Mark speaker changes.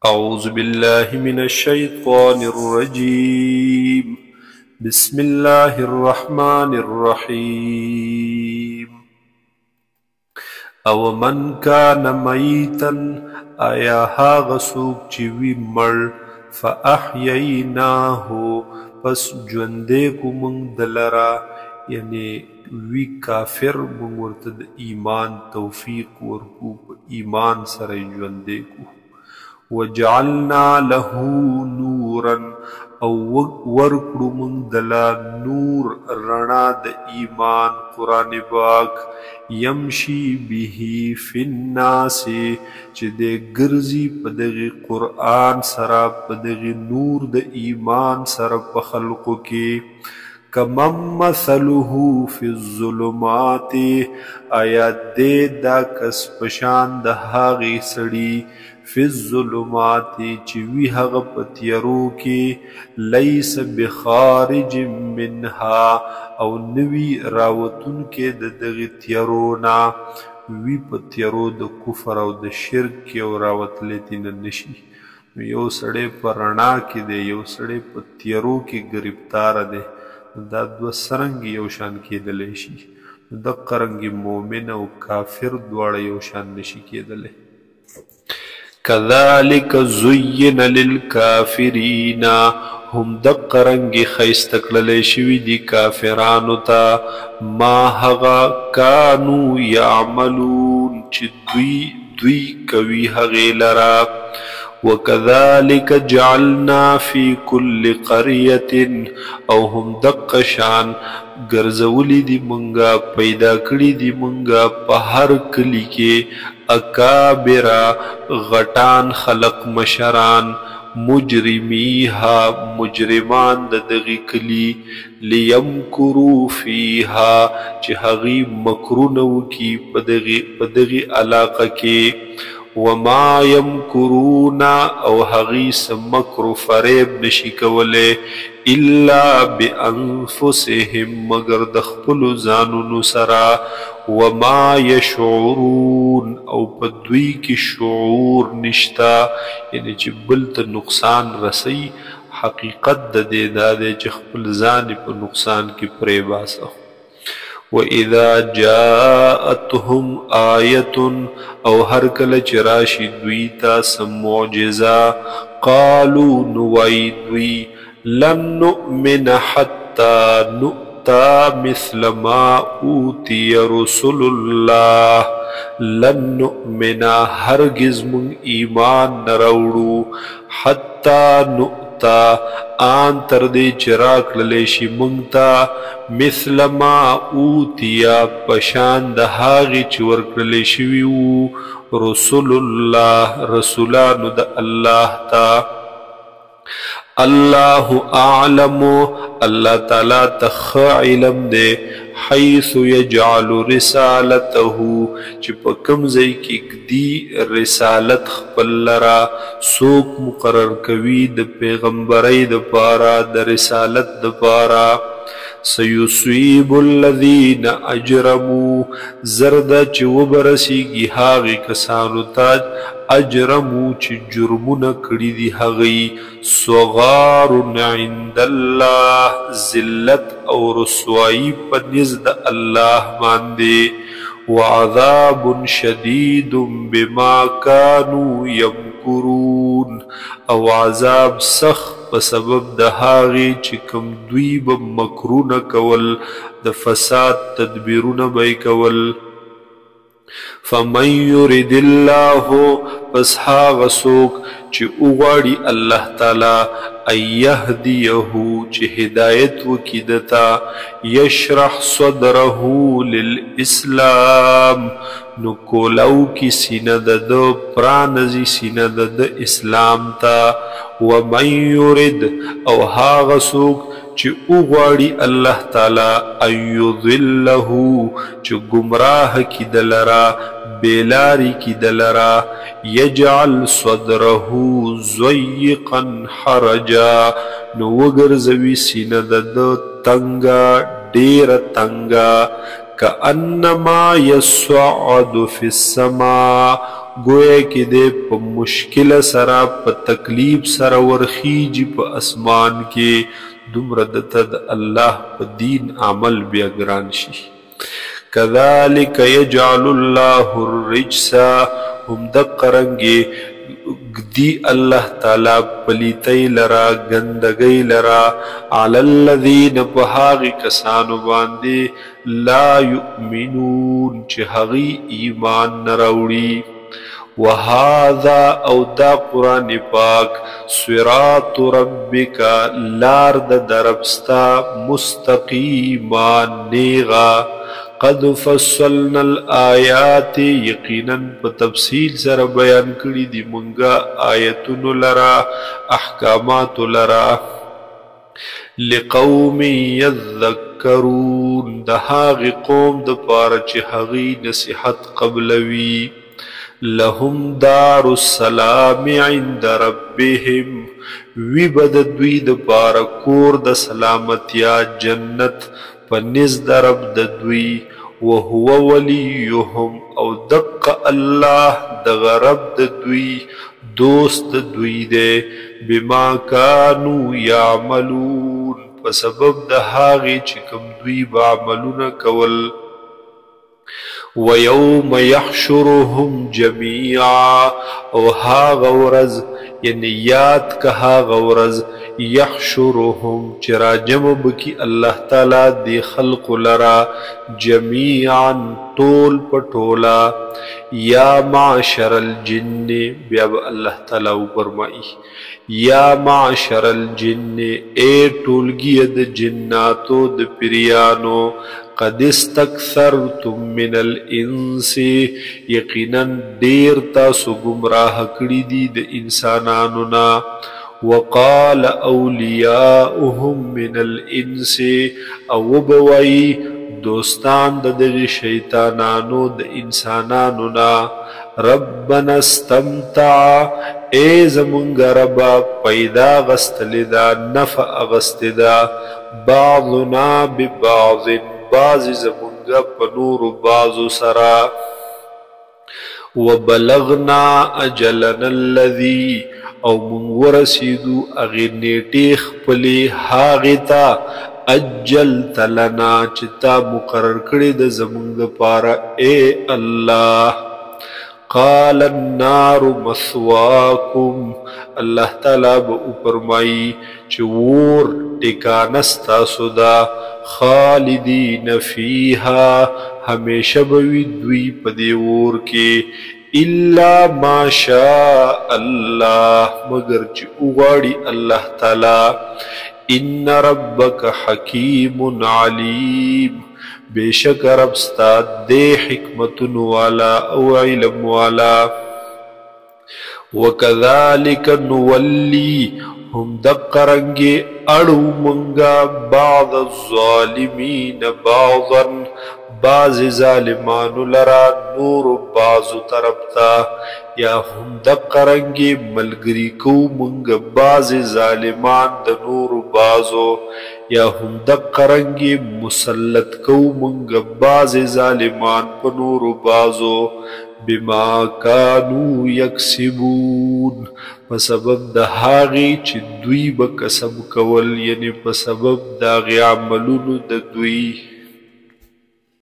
Speaker 1: أعوذ بالله من الشيطان الرجيم. بسم الله الرحمن الرحيم. او من كان ميتا آیا هاغ سوک چی وی مر فأحییناه پس جوندے کو منگ دلرا یعنی وی کافر منگ ورتد ایمان توفیق ورکو ایمان سر جوندے کو وجعلنا له نورا او ورکڑو من دلا نور رنا د ایمان قرآن پاک یمشی به فی الناس چی دے گرزی پدغی قرآن سرا پدغی نور د ایمان سرا پخلقو کی کمم مثله فی الظلمات آیا دے دا کس پشان دا هاغی سڑی فی الظلمات چوی حق پتیرو کی لیس بخارج منها او نوی راوتن کے دغی تیرونا وی پتیرو د کفر او د شرک کی او راوت لیتی ننشی یو سڑے پر رنا کی دے یو سڑے پتیرو کی گرفتار دے دا دو سرنگی یو شان کی دلے شی دا قرنگی مومن او کافر دوار یو شان نشی کی دلے کذالک زین للکافرین هم دقرنگی خیستکللے شوی دی کافرانو تا ما هغا کانو یعملون چی دوی کوی هغی لرا وکذالک جعلنا فی کل قریت او هم دقشان گرزولی دی منگا پیدا کری دی منگا پا ہر کلی کے اکابرا غٹان خلق مشران مجرمیها مجرمان دغی کلی لیمکرو فیها چی حقی مکرونو کی پدغی علاقہ کے وما يمكرون او حقی سمکر فریب نشی کولے الا بانفسهم مگر دخپل زانو سرا وما يشعرون او پدوی کی شعور نشتا یعنی چی بلت نقصان رسی حقیقت دے دادے چی خپل زان پا نقصان کی پریباسا وَإِذَا جَاءَتْهُمْ آيَةٌ او ہر کل چراشی دویتا سم معجزہ قالوا نوائی دوی لن نؤمن حتی نؤتا مثل ما اوتی رسول اللہ لن نؤمن ہرگز من ایمان نروڑو حتی نؤتا آن تردے چراک للیشی منگتا مثل ما اوتیا پشان دہاغی چورک للیشویو رسول اللہ رسولان دا اللہ تا اللہ اعلم اللہ تعالی تخ علم دے حیث یجعل رسالته چپا کمزی کی دی رسالت خپل لرا سوک مقرر کوی د پیغمبری د پارا د رسالت د پارا سیصیب الذین اجرموا زرد چی وبرسیگی حاغی کسانو تاج اجرمو چی جرمون کری دی حغی صغار عند اللہ ذلت او رسوائی پا نزد اللہ ماندے وعذاب شدید بما کانوا یمکرون او عذاب سخت بسبب دهاغی چکم دوی با مکرون کول د فساد تدبیرون بای کول فمن یرد اللہ پس ہاغ سوک چی اغاڑی اللہ تعالی ایہدیہو چی ہدایت وکیدتا یشرح صدرہ للاسلام نکولو کی سیند دو پرانزی سیند د اسلام تا ومن یرد او ہاغ سوک چی اغاڑی اللہ تعالی ایضلہو چی گمراہ کی دلرا بیلاری کی دلرا یجعل صدرہو ضیقا حرجا نوگر زوی سیند دو تنگا دیر تنگا کأنما یسعد فی السماء گویا کې دې په مشکل سره په تکلیف سره ورخیږي په اسمان کې دومره دته د الله په دین عمل بیا ګران شي. کذالک یجعل الله الرجس هم دقرنګي دی الله تعالی پلیتی لرا گندگی لرا علی الذین پهاغی کسانو باندې لا یؤمنون چه هغی ایمان نراوڑی. وهذا او دا قرآن پاک صراط ربک لار د دربستا مستقیما نیغا قد فصلنا الآیات یقینا په تفصیل سره بیان کړي دي مونږه آیتونو لرا احکامات لرا لقوم یذکرون د هغه قوم د پاره چې هغه نصیحت قبلوي. لهم دار السلام عند ربهم وی بد دوی د پاره کور د سلامتیا جنت پنیز درب د دوی. وهو ولیهم او دق الله د غرب د دوی دوست د دوی دے بما کانو یعملون په سبب د هاغي چې کوم دوی به عملونه کول. ويوم يحشرهم جميعا او هاغ ورز یعنی یاد که هاغ ورز یحشرهم چرا جمع بکی اللہ تعالی دی خلق لرا جميعا طول پٹولا. یا معشر الجن بیاب اللہ تعالی فرمائی یا معشر الجن اے ټولګي د جناتو د پریانو قد استكثرتم من الانس یقینا ډیر تاسو گمراه کړي دي د انسانانو نا. وقال اولیاؤهم من الانس او بوئی دوستان د دغه شیطانانو د انسانانو نا ربنا استمتع اے زمونږ ربا پیدا غستلدا نفع غستدا بعضنا ببعض بعض زمونږ په نور بعضو سرا. وبلغنا اجلنا الذي او من ورسیدو اغی نیٹی خپلی حاغتا اجلت لنا چتا مقرر کړی د زمونږ پارا اے اللہ. قال النار مثواکم اللہ تعالی با فرمائی چور ٹکانستا سدا خالدین فیہا ہمیشہ بوی دوی پدی ور کے الا ما شاء اللہ مگر چی اغاڑی اللہ تعالی. ان ربک حکیم علیم بے شک ربستا دے حکمت والا او علم والا. وکذالک نولی هم دقرنگی اڑو منگا بعض الظالمین بعضا بعض ظالمانو لرا نور بعضو طرفتا. یا هم دقرنگی ملگری کو منگ بعض ظالمان د نور بعضو. یا هم دقرنگی مسلط کو منگ بعض ظالمان په نور بعضو. بما کانو یکسبون په سبب د هاغي چې دوی به کسب کول یعنی په سبب د هغې عملونو د دوی.